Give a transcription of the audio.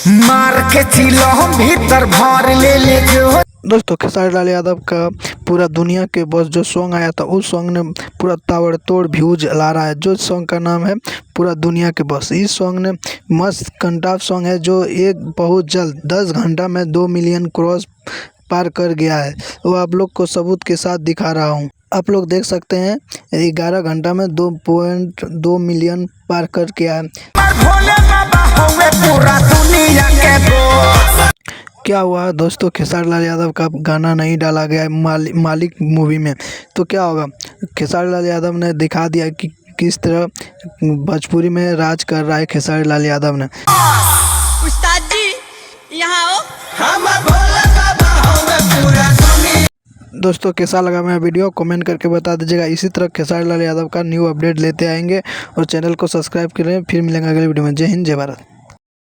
मार के चिलो हम भीतर भर ले जो। दोस्तों खेसारी लाल यादव का पूरा दुनिया के बॉस जो सॉन्ग आया था उस सॉन्ग ने पूरा ताबड़तोड़ व्यूज ला रहा है। जो सॉन्ग का नाम है पूरा दुनिया के बॉस। इस सॉन्ग ने मस्त कंटाफ सॉन्ग है जो एक बहुत जल्द 10 घंटा में 2 मिलियन क्रॉस पार कर गया है। वो आप लोग को सबूत के साथ दिखा रहा हूँ। आप लोग देख सकते हैं 11 घंटा में 2.2 मिलियन पार कर गया है। भोले बाबा होवे पूरा दुनिया के बॉस। क्या हुआ दोस्तों, खेसारी लाल यादव का गाना नहीं डाला गया है मालिक मूवी में, तो क्या होगा। खेसारी लाल यादव ने दिखा दिया कि किस तरह भोजपुरी में राज कर रहा है खेसारी लाल यादव ने। उस्ताद जी यहाँ आओ। हम भोले बाबा होवे पूरा दुनिया। दोस्तों कैसा लगा मेरा वीडियो कमेंट करके बता दीजिएगा। इसी तरह खेसारी लाल यादव का न्यू अपडेट लेते आएंगे और चैनल को सब्सक्राइब करें। फिर मिलेंगे अगले वीडियो में। जय हिंद जय भारत।